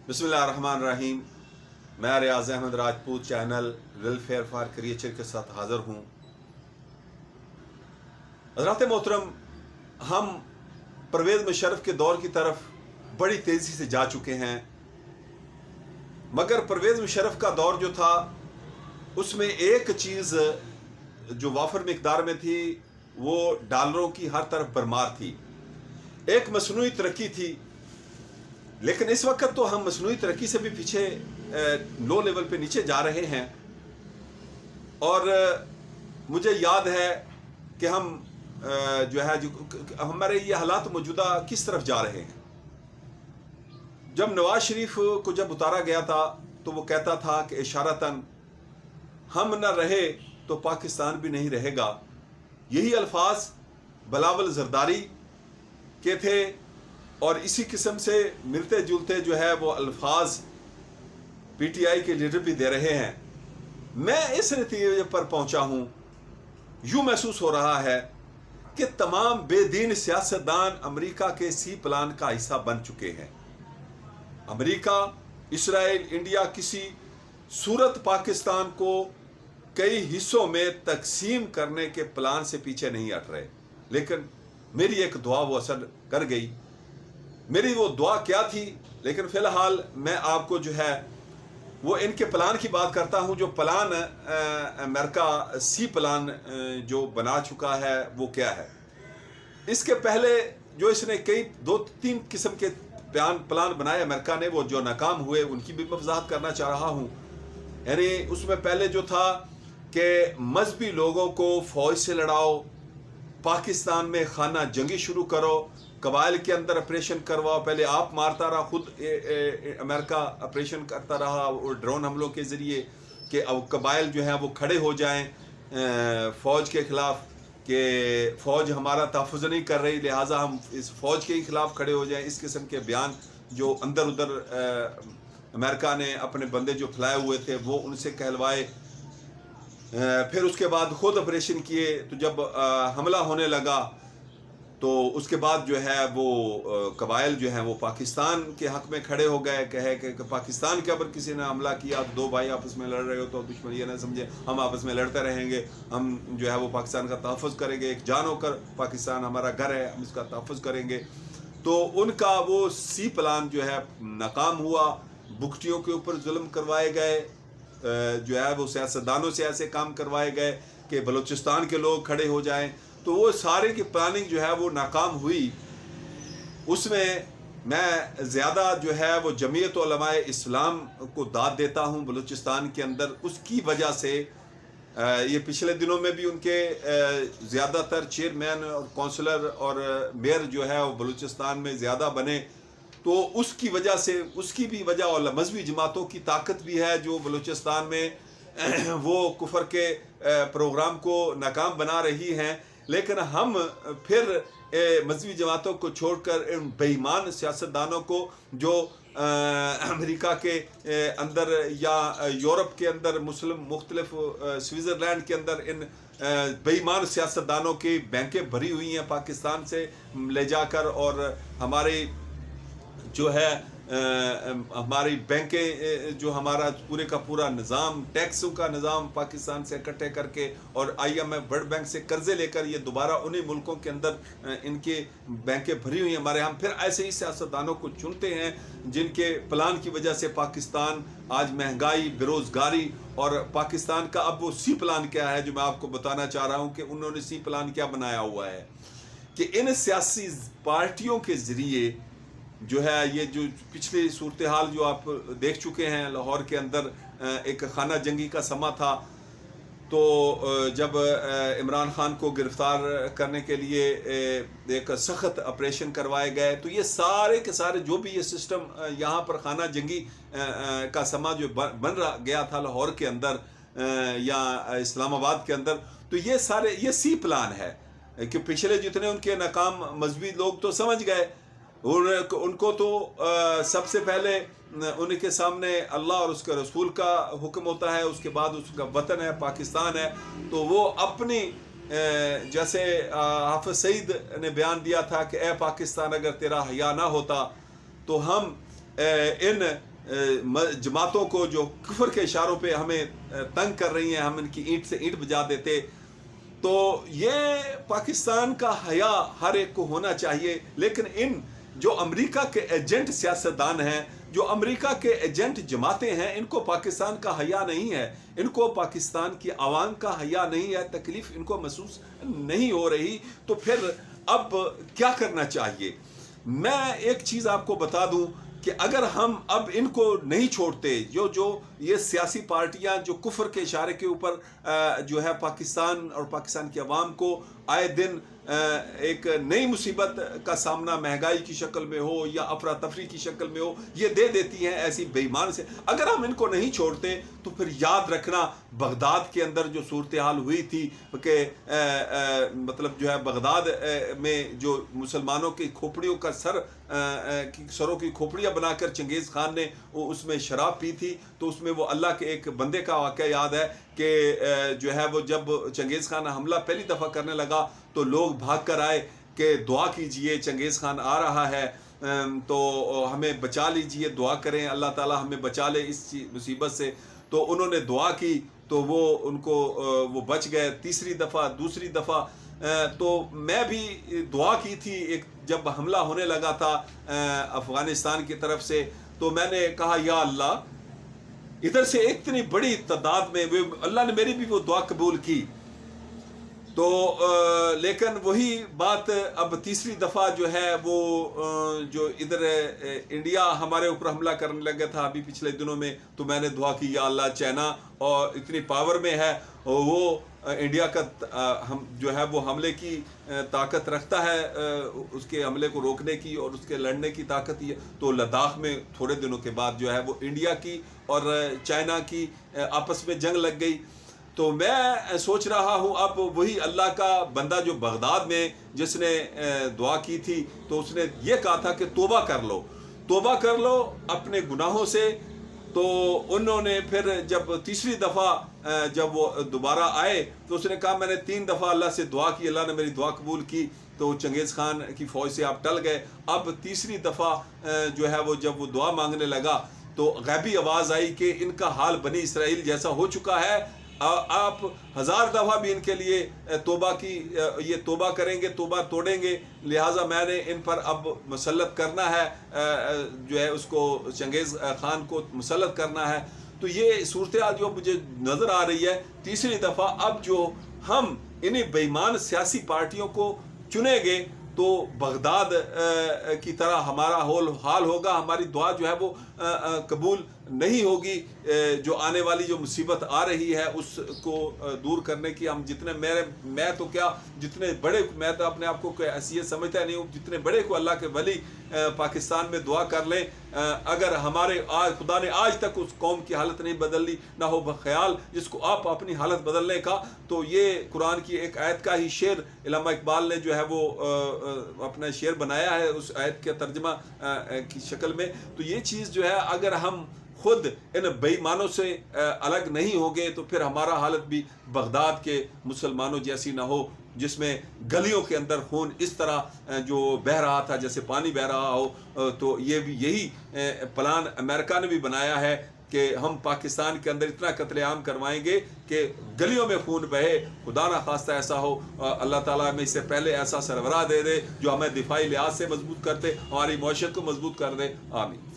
بسم اللہ الرحمن الرحیم. میں Riaz Ahmed Rajput channel welfare for creature کے ساتھ حاضر ہوں. حضرات محترم، ہم پرویز مشرف کے دور کی طرف بڑی تیزی سے جا چکے ہیں، مگر پرویز مشرف کا دور جو تھا اس میں ایک چیز جو وافر مقدار میں تھی وہ ڈالروں کی ہر طرف برمار تھی، ایک مصنوعی ترقی تھی. لیکن اس وقت تو ہم مصنوعی ترقی سے بھی پیچھے لو لیول پہ نیچے جا رہے ہیں، اور مجھے یاد ہے کہ ہم ہمارے یہ حالات موجودہ کس طرف جا رہے ہیں. جب نواز شریف کو جب اتارا گیا تھا تو وہ کہتا تھا کہ اشارتاً ہم نہ رہے تو پاکستان بھی نہیں رہے گا. یہی الفاظ بلاول زرداری کے تھے، اور اسی قسم سے ملتے جلتے جو ہے وہ الفاظ پی ٹی آئی کے لیڈر بھی دے رہے ہیں. میں اس نتیجے پر پہنچا ہوں، یوں محسوس ہو رہا ہے کہ تمام بے دین سیاستدان امریکہ کے سی پلان کا حصہ بن چکے ہیں. امریکہ، اسرائیل، انڈیا کسی صورت پاکستان کو کئی حصوں میں تقسیم کرنے کے پلان سے پیچھے نہیں ہٹ رہے. لیکن میری ایک دعا وہ اثر کر گئی. میری وہ دعا کیا تھی؟ لیکن فی الحال میں آپ کو جو ہے وہ ان کے پلان کی بات کرتا ہوں. جو پلان امریکہ سی پلان جو بنا چکا ہے وہ کیا ہے. اس کے پہلے جو اس نے کئی 2-3 قسم کے پلان بنائے امریکہ نے، وہ جو ناکام ہوئے ان کی بھی میں وضاحت کرنا چاہ رہا ہوں. یعنی اس میں پہلے جو تھا کہ مذہبی لوگوں کو فوج سے لڑاؤ، پاکستان میں خانہ جنگی شروع کرو، قبائل کے اندر آپریشن کرواؤ. پہلے آپ مارتا رہا، خود امریکہ آپریشن کرتا رہا اور ڈرون حملوں کے ذریعے کہ قبائل جو ہیں وہ کھڑے ہو جائیں فوج کے خلاف، کہ فوج ہمارا تحفظ نہیں کر رہی لہٰذا ہم اس فوج کے ہی خلاف کھڑے ہو جائیں. اس قسم کے بیان جو اندر ادھر امریکہ نے اپنے بندے جو پھیلائے ہوئے تھے وہ ان سے کہلوائے. پھر اس کے بعد خود آپریشن کیے. تو جب حملہ ہونے لگا تو اس کے بعد جو ہے وہ قبائل جو ہیں وہ پاکستان کے حق میں کھڑے ہو گئے، کہے کہ پاکستان کے اوپر کسی نے حملہ کیا، دو بھائی آپس میں لڑ رہے ہو تو دشمن یہ نہ سمجھے ہم آپس میں لڑتے رہیں گے، ہم جو ہے وہ پاکستان کا تحفظ کریں گے، ایک جان ہو کر پاکستان ہمارا گھر ہے، ہم اس کا تحفظ کریں گے. تو ان کا وہ سی پلان جو ہے ناکام ہوا. بگٹیوں کے اوپر ظلم کروائے گئے، جو ہے وہ سیاستدانوں سے ایسے کام کروائے گئے کہ بلوچستان کے لوگ کھڑے ہو جائیں. تو وہ سارے کی پلاننگ جو ہے وہ ناکام ہوئی. اس میں زیادہ جو ہے وہ جمعیت علماء اسلام کو داد دیتا ہوں بلوچستان کے اندر. اس کی وجہ سے یہ پچھلے دنوں میں بھی ان کے زیادہ تر چیئرمین اور کونسلر اور میئر جو ہے وہ بلوچستان میں زیادہ بنے. تو اس کی وجہ سے، اس کی بھی وجہ اور مذہبی جماعتوں کی طاقت بھی ہے جو بلوچستان میں وہ کفر کے پروگرام کو ناکام بنا رہی ہیں. لیکن ہم پھر مذہبی جماعتوں کو چھوڑ کر ان بے ایمان سیاستدانوں کو جو امریکہ کے اندر یا یورپ کے اندر مختلف سوئٹزرلینڈ کے اندر ان بے ایمان سیاستدانوں کی بینکیں بھری ہوئی ہیں پاکستان سے لے جا کر، اور ہمارے جو ہے ہماری بینکیں جو ہمارا پورے کا پورا نظام، ٹیکسوں کا نظام پاکستان سے اکٹھے کر کے اور I M F World Bank سے قرضے لے کر یہ دوبارہ انہی ملکوں کے اندر ان کی بینکیں بھری ہوئی ہیں ہمارے. ہم پھر ایسے ہی سیاستدانوں کو چنتے ہیں جن کے پلان کی وجہ سے پاکستان آج مہنگائی، بے روزگاری، اور پاکستان کا اب وہ سی پلان کیا ہے جو میں آپ کو بتانا چاہ رہا ہوں کہ انہوں نے سی پلان کیا بنایا ہوا ہے کہ ان سیاسی پارٹیوں کے ذریعے جو ہے یہ جو پچھلی صورتحال جو آپ دیکھ چکے ہیں، لاہور کے اندر ایک خانہ جنگی کا سما تھا. تو جب عمران خان کو گرفتار کرنے کے لیے ایک سخت آپریشن کروائے گئے، تو یہ سارے کے سارے جو بھی یہ سسٹم یہاں پر خانہ جنگی کا سما جو بن رہا گیا تھا لاہور کے اندر یا اسلام آباد کے اندر، تو یہ سارے یہ سی پلان ہے کہ پچھلے جتنے ان کے ناکام مذہبی لوگ تو سمجھ گئے. ان کو تو سب سے پہلے ان کے سامنے اللہ اور اس کے رسول کا حکم ہوتا ہے، اس کے بعد اس کا وطن ہے پاکستان ہے. تو وہ اپنی جیسے حافظ سعید نے بیان دیا تھا کہ اے پاکستان اگر تیرا حیا نہ ہوتا تو ہم ان جماعتوں کو جو کفر کے اشاروں پہ ہمیں تنگ کر رہی ہیں، ہم ان کی اینٹ سے اینٹ بجا دیتے. تو یہ پاکستان کا حیا ہر ایک کو ہونا چاہیے. لیکن ان جو امریکہ کے ایجنٹ سیاستدان ہیں، جو امریکہ کے ایجنٹ جماعتیں ہیں، ان کو پاکستان کا حیا نہیں ہے، ان کو پاکستان کی عوام کا حیا نہیں ہے، تکلیف ان کو محسوس نہیں ہو رہی. تو پھر اب کیا کرنا چاہیے؟ میں ایک چیز آپ کو بتا دوں کہ اگر ہم اب ان کو نہیں چھوڑتے، جو یہ سیاسی پارٹیاں جو کفر کے اشارے کے اوپر جو ہے پاکستان اور پاکستان کی عوام کو آئے دن ایک نئی مصیبت کا سامنا مہنگائی کی شکل میں ہو یا افراتفری کی شکل میں ہو، یہ دے دیتی ہیں ایسی بے ایمان سے. اگر ہم ان کو نہیں چھوڑتے تو پھر یاد رکھنا بغداد کے اندر جو صورتحال ہوئی تھی کہ مطلب جو ہے بغداد میں جو مسلمانوں کی کھوپڑیوں کا سروں کی کھوپڑیاں بنا کر چنگیز خان نے اس میں شراب پی تھی. تو اس میں وہ اللہ کے ایک بندے کا واقعہ یاد ہے کہ جو ہے وہ جب چنگیز خان حملہ پہلی دفعہ کرنے لگا تو لوگ بھاگ کر آئے کہ دعا کیجئے، چنگیز خان آ رہا ہے تو ہمیں بچا لیجئے، دعا کریں اللہ تعالی ہمیں بچا لے اس مصیبت سے. تو انہوں نے دعا کی تو وہ بچ گئے. تیسری دفعہ، دوسری دفعہ تو میں بھی دعا کی تھی ایک جب حملہ ہونے لگا تھا افغانستان کی طرف سے. تو میں نے کہا یا اللہ، ادھر سے ایک اتنی بڑی تعداد میں اللہ نے میری بھی وہ دعا قبول کی. تو لیکن وہی بات اب تیسری دفعہ جو ہے وہ جو ادھر انڈیا ہمارے اوپر حملہ کرنے لگا تھا ابھی پچھلے دنوں میں. تو میں نے دعا کی یا اللہ، چائنا اور اتنی پاور میں ہے، وہ انڈیا کا ہم جو ہے وہ حملے کی طاقت رکھتا ہے، اس کے حملے کو روکنے کی اور اس کے لڑنے کی طاقت ہی ہے. تو لداخ میں تھوڑے دنوں کے بعد جو ہے وہ انڈیا کی اور چائنا کی آپس میں جنگ لگ گئی. تو میں سوچ رہا ہوں اب وہی اللہ کا بندہ جو بغداد میں جس نے دعا کی تھی تو اس نے یہ کہا تھا کہ توبہ کر لو، توبہ کر لو اپنے گناہوں سے. تو انہوں نے پھر جب تیسری دفعہ جب وہ دوبارہ آئے تو اس نے کہا میں نے 3 دفعہ اللہ سے دعا کی، اللہ نے میری دعا قبول کی. تو چنگیز خان کی فوج سے آپ ٹل گئے. اب تیسری دفعہ جو ہے وہ جب وہ دعا مانگنے لگا تو غیبی آواز آئی کہ ان کا حال بنی اسرائیل جیسا ہو چکا ہے، آپ 1000 دفعہ بھی ان کے لیے توبہ کی یہ توبہ کریں گے، توبہ توڑیں گے، لہٰذا میں نے ان پر اب مسلط کرنا ہے، جو ہے اس کو چنگیز خان کو مسلط کرنا ہے. تو یہ صورتحال جو مجھے نظر آ رہی ہے تیسری دفعہ اب جو ہم انہیں بے ایمان سیاسی پارٹیوں کو چنیں گے تو بغداد کی طرح ہمارا حال ہوگا، ہماری دعا جو ہے وہ قبول نہیں ہوگی. جو آنے والی جو مصیبت آ رہی ہے اس کو دور کرنے کی ہم جتنے میں تو کیا جتنے بڑے، میں تو اپنے آپ کو کوئی حیثیت سمجھتا نہیں ہوں، جتنے بڑے کو اللہ کے ولی پاکستان میں دعا کر لیں، اگر ہمارے خدا نے آج تک اس قوم کی حالت نہیں بدل لی، نہ ہو بخیال جس کو آپ اپنی حالت بدلنے کا. تو یہ قرآن کی ایک آیت کا ہی شعر علامہ اقبال نے جو ہے وہ اپنا شعر بنایا ہے اس آیت کے ترجمہ کی شکل میں. تو یہ چیز جو ہے اگر ہم خود ان بے ایمانوں سے الگ نہیں ہوں گے تو پھر ہمارا حالت بھی بغداد کے مسلمانوں جیسی نہ ہو جس میں گلیوں کے اندر خون اس طرح جو بہہ رہا تھا جیسے پانی بہہ رہا ہو. تو یہ بھی یہی پلان امریکہ نے بھی بنایا ہے کہ ہم پاکستان کے اندر اتنا قتل عام کروائیں گے کہ گلیوں میں خون بہے. خدا نہ خواستہ ایسا ہو، اللہ تعالیٰ ہمیں اس سے پہلے ایسا سربراہ دے دے جو ہمیں دفاعی لحاظ سے مضبوط کرتے، ہماری معیشت کو مضبوط کر دے. آمین.